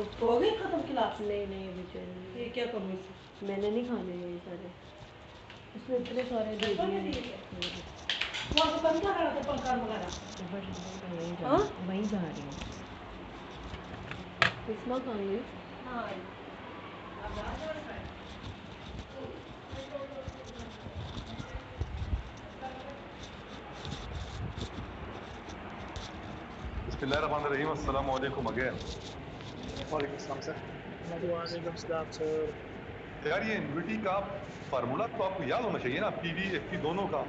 हो गई खत्म क्लास? नहीं नहीं अभी चाहिए। ये क्या करूँ इसे? मैंने नहीं खाने ये सारे, इसमें इतने सारे दे दिए। वहाँ से पंखा खड़ा था, पंखा मंगाना। मैं वहीं जा हाँ? वहीं जा रही हूँ। बिस्मा कहाँ गई? हाँ बिस्मिल्लाहिर्रहमानिर्रहीम, अस्सलाम वालेकुम अगेन। वालेकुम सलाम सर। वालेकुम सलाम सर। यार ये एनवीटी का फार्मूला तो आपको याद होना चाहिए ना, पीवी एफपी दोनों का।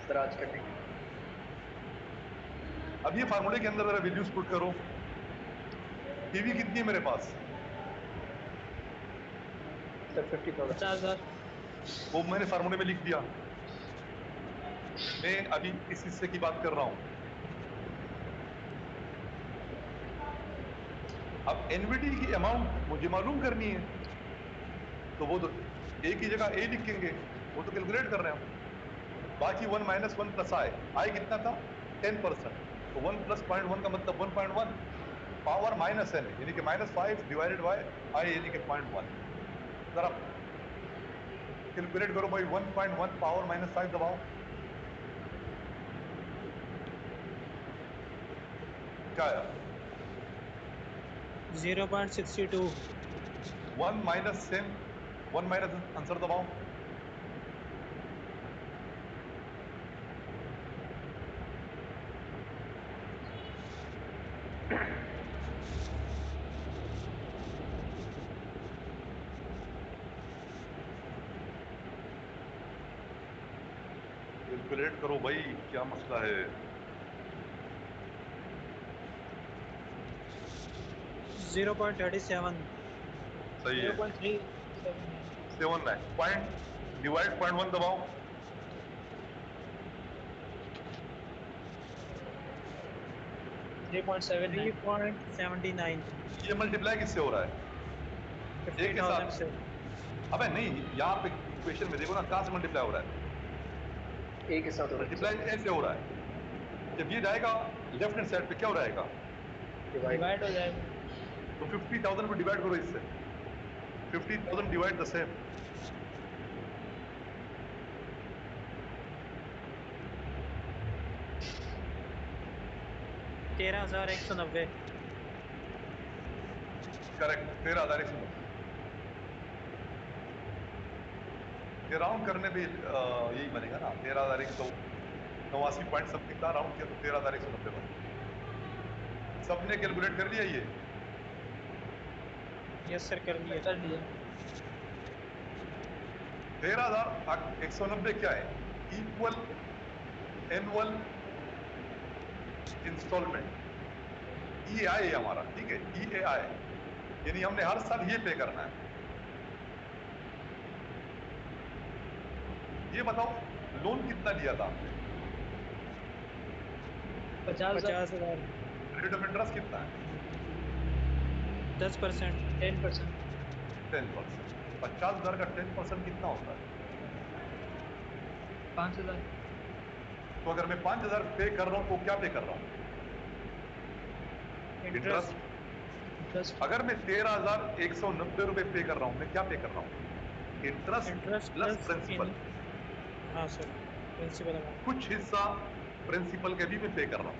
सर आज कर लेंगे। अब ये फार्मूले के अंदर जरा वैल्यूज पुट करो। पीवी कितनी है मेरे पास? सर 50,000। 50,000। वो मैंने फार्मूले में लिख दिया। मैं अभी इस हिस्से की बात कर रहा हूं। अब एनवीटी की अमाउंट मुझे मालूम करनी है, तो वो तो एक ही जगह ए लिखेंगे, वो तो कैलकुलेट कर रहे हैं हम। बाकी 1 माइनस 1 प्लस आई कितना था? 10%। तो 1 प्लस 0.1 का मतलब 1.1 पावर माइनस एन, यानी कि -5 डिवाइडेड बाय आई, यानी कि 0.1। जरा कैलकुलेट करो भाई, 1.1 पावर -5 दबाओ, क्या आया? 0.62। 1 माइनस सेम, 1 माइनस आंसर दबाओ। कैलकुलेट करो भाई, क्या मसला है? 0.37। सही है। 0.379। 7 है पॉइंट, डिवाइड 0.1 दबाओ। 3.79। 3.79। ये मल्टीप्लाई किससे हो रहा है? एक के 50,000 साथ? से। अबे नहीं, यहाँ पे इक्वेशन में देखो ना, कहां से मल्टीप्लाई हो रहा है? ए के साथ हो रहा है मल्टीप्लाई सर। ऐसे हो रहा है, जब ये जाएगा लेफ्ट हैंड साइड पे क्या हो जाएगा? डिवाइड। डिवाइड हो जाएगा। तो 50,000 को डिवाइड करो इससे। 50,000 डिवाइड द सेम। 13,190। करेक्ट, 13,190। ये राउंड करने पे यही बनेगा ना, 13,189 समथिंग था, राउंड किया तो 13,190 बन गया। सबने कैलकुलेट कर लिया ये? यस सर, कर लिया। 13,190 क्या है? इक्वल एनुअल इंस्टॉलमेंट, ई आई है हमारा, ठीक है, ई ए आई, यानी हमने हर साल ये पे करना है। ये बताओ लोन कितना लिया था आपने? 50,000। 50,000। रेट ऑफ इंटरेस्ट कितना है? 10%। 10%। 10%। 50,000 का 10% कितना होता है? 5,000। तो अगर मैं 5,000 पे कर रहा हूं तो क्या पे कर रहा हूं? इंटरेस्ट। इंटरेस्ट। इंटरेस्ट। अगर मैं 13,190 रुपए पे कर रहा हूं, मैं क्या पे कर रहा हूं? इंटरेस्ट इंटरेस्ट प्लस प्लस इन। प्रिंसिपल। हाँ सर, प्रिंसिपल अमाउंट। कुछ हिस्सा प्रिंसिपल के भी मैं पे कर रहा हूं।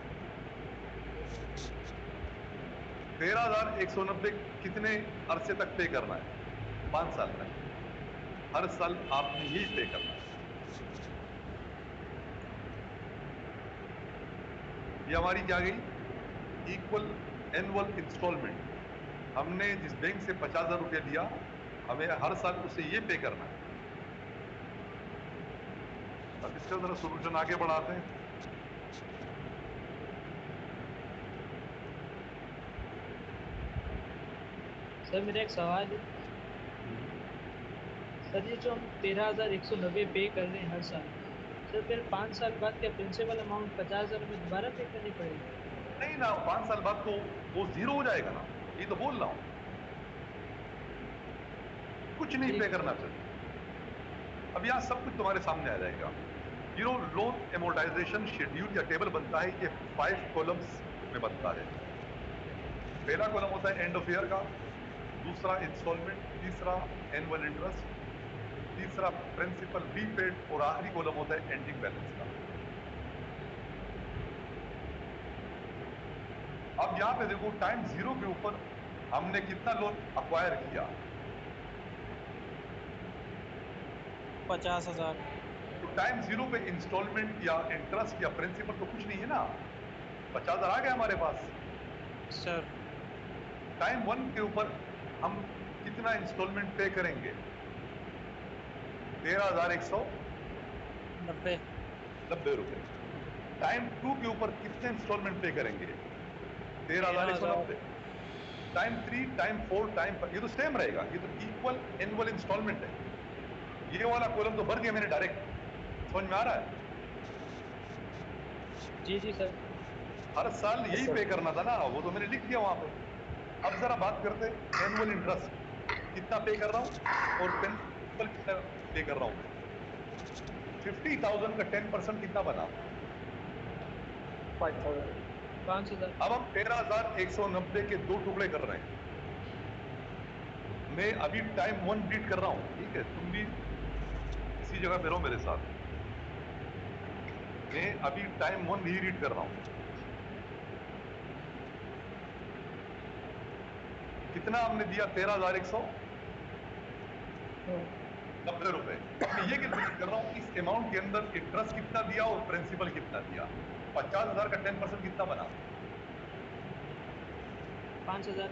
13,190 कितने अरसे तक पे करना है? 5 साल तक। हर साल आपने यही पे करना है। ये हमारी क्या गई? Equal annual instalment. हमने जिस बैंक से 50,000 रुपया लिया, हमें हर साल उसे ये पे करना है। अब इसका जरा सोल्यूशन आगे बढ़ाते हैं। सर मेरा एक सवाल है। सर ये जो हम 13,190 पे कर रहे हैं हर साल, सर फिर 5 साल बाद क्या प्रिंसिपल अमाउंट 50,000 हमें दोबारा पे करनी पड़ेगी? नहीं ना, 5 साल बाद तो वो जीरो हो जाएगा ना, ये तो बोल रहा हूं। कुछ नहीं पे ठीक है करना सर। फिर। अब यहां सब कुछ तुम्हारे सामने आ जाएगा। जीरो लोन एमोर्टाइजेशन शेड्यूल या टेबल बनता है, ये 5 कॉलम्स में बनता है। पहला कॉलम होता है एंड ऑफ ईयर का, दूसरा इंस्टॉलमेंट, तीसरा एनुअल इंटरेस्ट, तीसरा प्रिंसिपल रीपेड और आखिरी कॉलम होता है एंडिंग बैलेंस का। अब यहां पे देखो टाइम जीरो के ऊपर हमने कितना लोन अक्वायर किया, 50,000। तो टाइम जीरो पे इंस्टॉलमेंट या इंटरेस्ट या प्रिंसिपल तो कुछ नहीं है ना, 50,000 आ गया हमारे पास। सर टाइम वन के ऊपर हम कितना इंस्टॉलमेंट पे करेंगे, 13,190 रुपए। टाइम टू के ऊपर कितने इंस्टॉलमेंट पे करेंगे, 13,190। टाइम थ्री, टाइम फोर, ये तो सेम रहेगा, ये तो इक्वल एनुअल इंस्टॉलमेंट है। ये वाला कॉलम तो भर दिया मैंने डायरेक्ट, समझ में आ रहा है? जी जी सर। हर साल यही पे करना था ना, वो तो मैंने लिख दिया वहां पे। अब जरा बात करते हैं एनुअल इंटरेस्ट कितना पे कर रहा हूं और प्रिंसिपल कितना पे कर रहा हूं मैं। 50,000 का 10% कितना बना, 5,000। अब हम 13,190 के दो टुकड़े कर रहे हैं। मैं अभी टाइम वन रीड कर रहा हूं, ठीक है? तुम भी इसी जगह पे रहो मेरे साथ। मैं अभी टाइम वन ही रीड कर रहा हूं। कितना हमने दिया, 13,190 रुपए। अब मैं ये कैलकुलेट कर रहा हूं इस अमाउंट के अंदर इंटरेस्ट कितना दिया और प्रिंसिपल कितना दिया। 50,000 का 10% कितना बना, 5,000।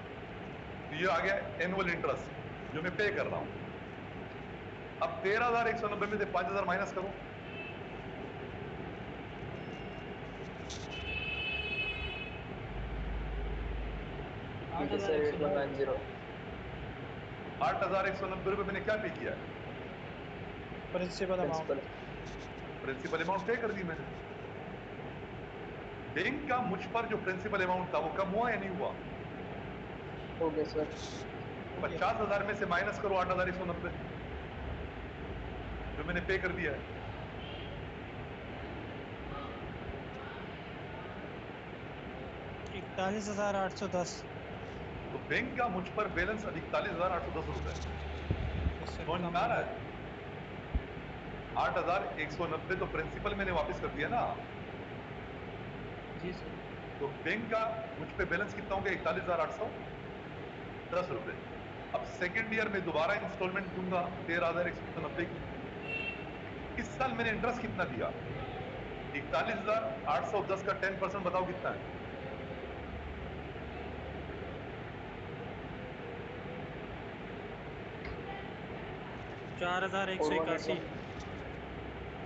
तो ये आ गया एनुअल इंटरेस्ट जो मैं पे कर रहा हूं। अब 13,190 में से 5,000 माइनस करो, आठ हजार 8,190 रुपए मैंने क्या पे किया है, प्रिंसिपल अमाउंट। प्रिंसिपल अमाउंट पे कर दी मैंने। बैंक का मुझ पर जो प्रिंसिपल अमाउंट था वो कम हुआ या नहीं हुआ, हो गया सर। 50,000 में से माइनस करो 8,190 जो मैंने पे कर दिया है। 41,810। तो बैंक का मुझ पर बैलेंस अब 41,810 रुपए समझ में आ रहा है। 8,190 तो प्रिंसिपल मैंने वापस कर दिया ना, जी सर। तो बैंक का मुझ पे बैलेंस कितना हो गया, 41,810 रुपए। अब सेकेंड ईयर में दोबारा इंस्टॉलमेंट दूंगा 13,190 की। इस साल मैंने इंटरेस्ट कितना दिया, 41,810 का 10% बताओ कितना है, चार हजार एक सौ इक्यासी।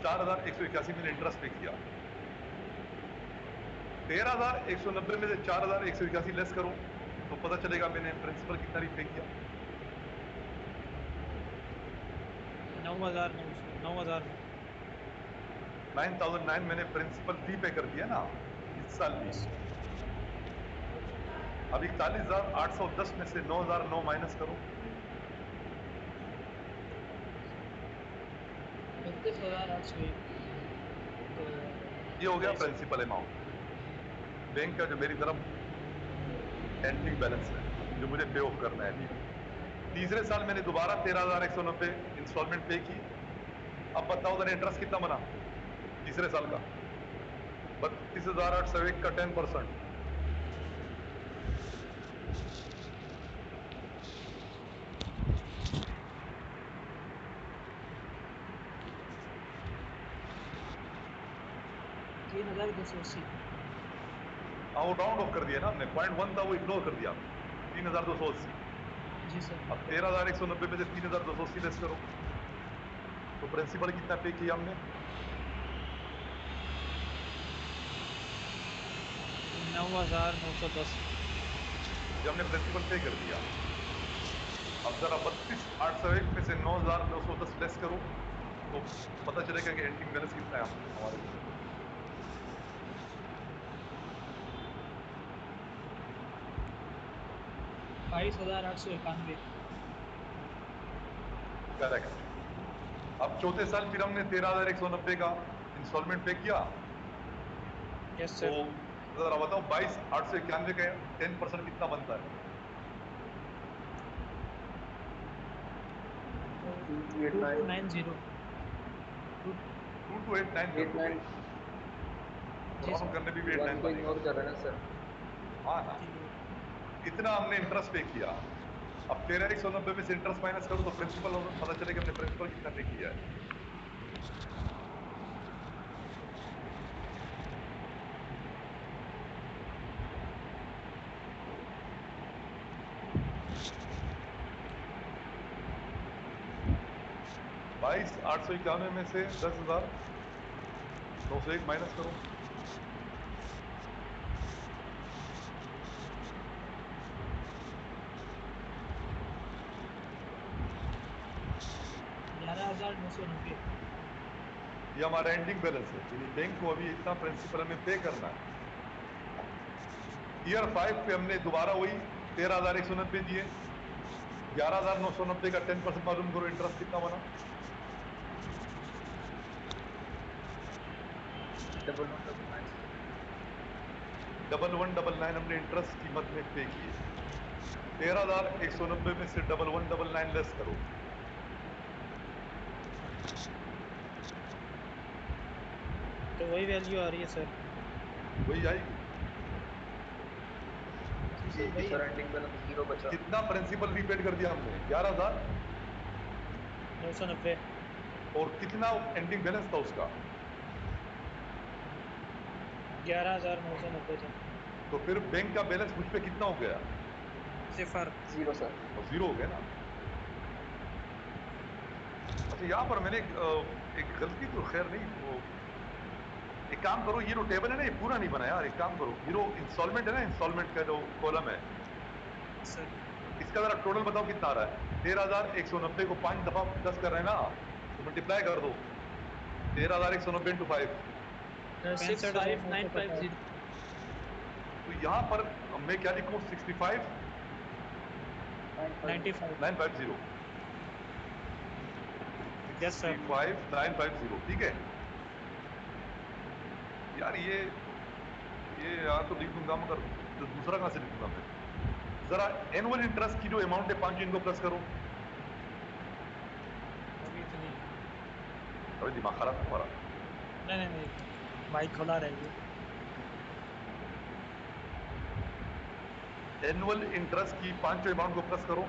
4,181 मैंने इंटरेस्ट पे किया। 13,190 में से 4,181 लेस करो तो पता चलेगा मैंने प्रिंसिपल कितना पे किया, 9,900। 9,009 मैंने प्रिंसिपल पे कर दिया ना इस साल भी। अब 41,810 में से 9,009 माइनस करो, 32,801। तो ये हो गया प्रिंसिपल अमाउंट बैंक का जो मेरी तरफ एंडिंग बैलेंस है जो मुझे पे ऑफ करना है अभी। तीसरे साल मैंने दोबारा 13,190 इंस्टॉलमेंट पे की। अब बताओ जरा इंटरेस्ट कितना बना तीसरे साल का, 32,801 का 10%, तीन हजार 280। वो राउंड ऑफ कर दिया ना हमने, 0.1 था वो इग्नोर कर दिया, 3,280। जी सर। अब 13,190 में से 3,280 लेस करो तो प्रिंसिपल कितना पे किया हमने, 9,910। ये हमने प्रिंसिपल पे कर दिया। अब जरा 32,801 में से 9,910 लेस करो तो पता चलेगा कि एंडिंग बैलेंस कितना है हमारे पास। 22,891। करेक्ट। अब चौथे साल फिर हमने 13,190 का इंस्टॉलमेंट पे किया यस तो सर। जरा बताओ 22,891 का 10% कितना बनता है? 2290 2289 कर दो 89 जी राउंड सर। करने भी 1 89 को बनेगा। इग्नोर कर रहे हैं ना सर। हाँ ना, इतना हमने इंटरेस्ट पे किया। अब 13,190 में से इंटरेस्ट माइनस करो तो प्रिंसिपल पता चलेगा हमने प्रिंसिपल कितना पे किया है। बाईस 891 में से 10,901 माइनस करो। $11,990। ये हमारा एंडिंग बैलेंस है, यानी बैंक को अभी इतना प्रिंसिपल हमें पे करना है। ईयर 5 पे हमने दोबारा वही 13,190 दिए। 11,990 का 10% मालूम करो, इंटरेस्ट कितना बना? 1199 हमने इंटरेस्ट कीमत में पे किए। 13,190 में से 1199 लेस करो। तो वही वैल्यू आ रही है सर। वही आएगी। जी सर ठीक है वही सर, है। एंडिंग बैलेंस 0 बचा। कितना प्रिंसिपल रीपेड कर दिया हमने? 11,000। 990। और कितना एंडिंग बैलेंस था उसका? 11,990 था। तो फिर बैंक का बैलेंस मुझ पे कितना हो गया? 0। 0 सर। तो 0 हो गया ना। अच्छा, यहाँ पर मैंने एक गलती तो खैर नहीं, वो एक काम करो, ये जो टेबल है ना ये पूरा नहीं बना यार। एक काम करो, ये जो इंस्टॉलमेंट है ना, इंस्टॉलमेंट का जो कॉलम है, सर इसका जरा टोटल बताओ कितना आ रहा है? 13,190 को 5 दफा 10 कर रहे हैं ना, तो मल्टीप्लाई कर दो। 13,190 इंटू 5। 65950। तो यहाँ पर मैं क्या लिखूं? 65 95। 950। Yes sir. 65 950, ठीक है यार। ये यार तो लिख दूंगा, मगर जो दूसरा कहां से लिखूंगा मैं? जरा एनुअल इंटरेस्ट की जो अमाउंट है 5, इनको प्लस करो। अभी इतनी। अरे दिमाग खराब है तुम्हारा। नहीं नहीं नहीं, माइक खुला रहेगी। एनुअल इंटरेस्ट की 5 अमाउंट को प्लस करो।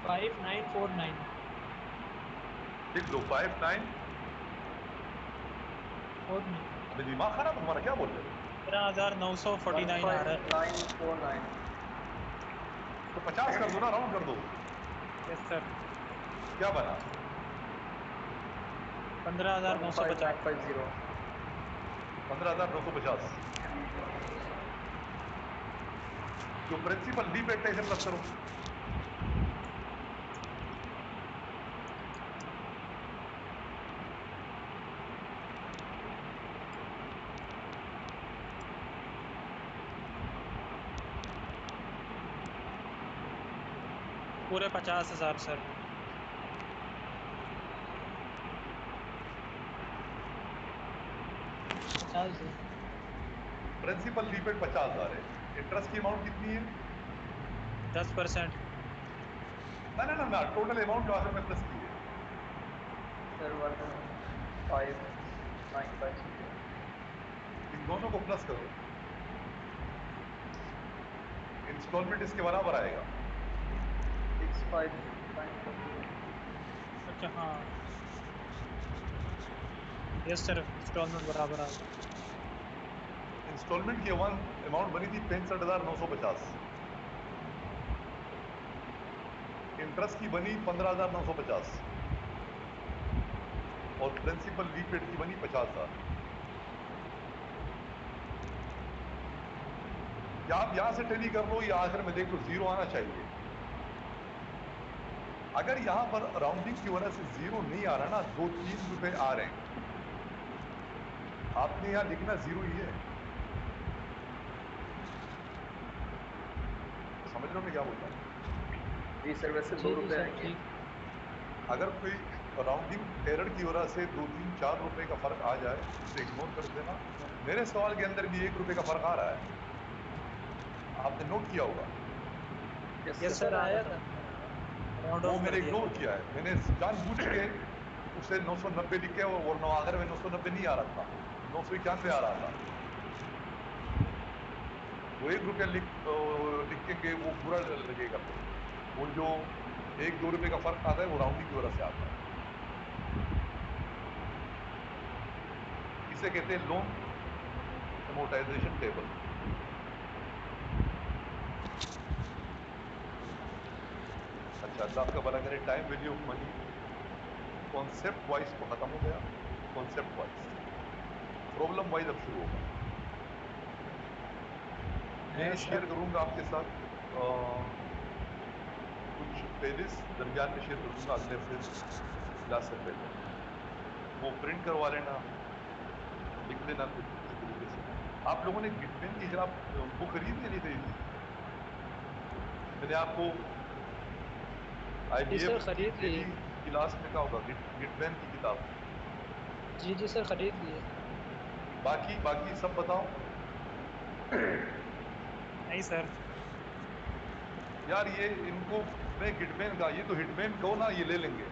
5949। लिख लो 59। 49। अबे दिमाग खराब है तुम्हारा, क्या बोल रहे हो? 13,949 आ रहा है। 15949। तो 50 कर दो ना, राउंड कर दो। Yes sir. क्या बना? 15,950। 15950। 15,950। जो प्रिंसिपल रीपेड है इसे प्लस करो। पूरे 50,000 सर। प्रिंसिपल रीपेड 50,000 है। इंटरेस्ट की अमाउंट कितनी है? 10%। ना, टोटल अमाउंट जो आखिर में प्लस की है। सर 15950। इन दोनों को प्लस करो। इंस्टॉलमेंट इसके बराबर आएगा। 65950। अच्छा हाँ, यस सर, इंस्टॉलमेंट बराबर आ गया। इंस्टॉलमेंट की अमाउंट बनी थी 65,950। इंटरेस्ट की बनी 15,950 और प्रिंसिपल रीपेड की बनी 50,000। या आप यहां से टेली कर लो, या आखिर में देख लो 0 आना चाहिए। अगर यहां पर राउंडिंग की वजह से 0 नहीं आ रहा ना, 2-3 रुपए आ रहे हैं, आपने यहां लिखना 0 ही है। समझ रहे हो मैं क्या बोल रहा हूं? जी सर वैसे जी 2 जी रुपए सर आएंगे। ठीक। अगर कोई राउंडिंग एरर की वजह से 2 3 4 रुपए का फर्क आ जाए तो इग्नोर कर देना। मेरे सवाल के अंदर भी 1 रुपए का फर्क आ रहा है, आपने नोट किया होगा। Yes yes sir. Sir, sir आ आया रहा था। था, राउंड वो ऑफ कर मैंने दिया। इग्नोर किया है, मैंने जानबूझ के उसे 990 लिखे और आखिर में 990 नहीं आ रहा था, 991 आ रहा था। वो 1 रुपया लिखेंगे वो बुरा लगेगा फिर। वो जो 1 2 रुपए का फर्क आता है वो राउंडिंग की वजह से आता है। इसे कहते हैं लोन एमोर्टाइजेशन टेबल। अच्छा, अल्लाह आपका भला करे। Time value of money concept wise तो खत्म हो गया, कॉन्सेप्ट वाइज प्रॉब्लम वाइज अब शुरू होगा। मैं यस शेयर सर। करूंगा आपके साथ कुछ पेजेस दरमियान में शेयर कर दूंगा अगले हफ्ते क्लास से पहले। वो प्रिंट करवा लेना, लिख लेना कुछ किसी तरीके से। आप लोगों ने गिटमेन की जरा बुक खरीदी या नहीं खरीदी? मैंने आपको जी IBM सर की खरीद पहली लिए। क्लास में कहा होगा गिटमैन की किताब। जी जी सर खरीद लिए। बाकी बाकी सब बताओ नहीं सर। यार। ये इनको मैं गिटमैन का, ये तो हिटमैन कहो ना, ये ले लेंगे।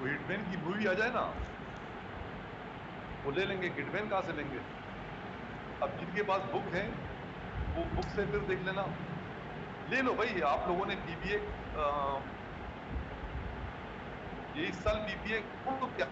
वो हिटमैन की मूवी आ जाए ना, वो ले लेंगे। गिटमैन कहाँ से लेंगे? अब जिनके पास बुक है वो बुक से फिर देख लेना। ले लो भाई, आप लोगों ने BBA ये इस साल BBA तो क्या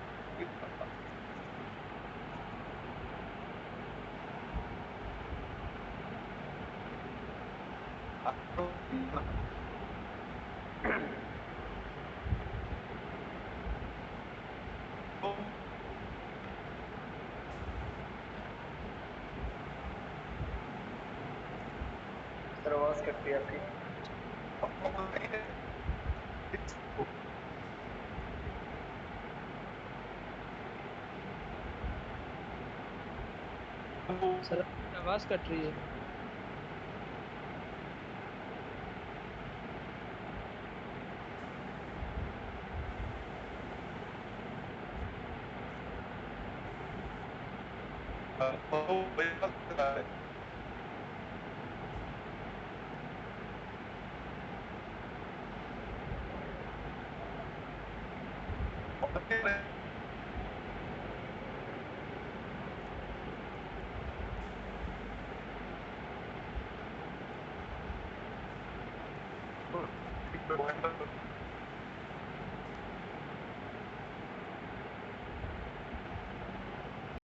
सर आवाज कट रही है आपकी। सर आवाज़ कट रही है। है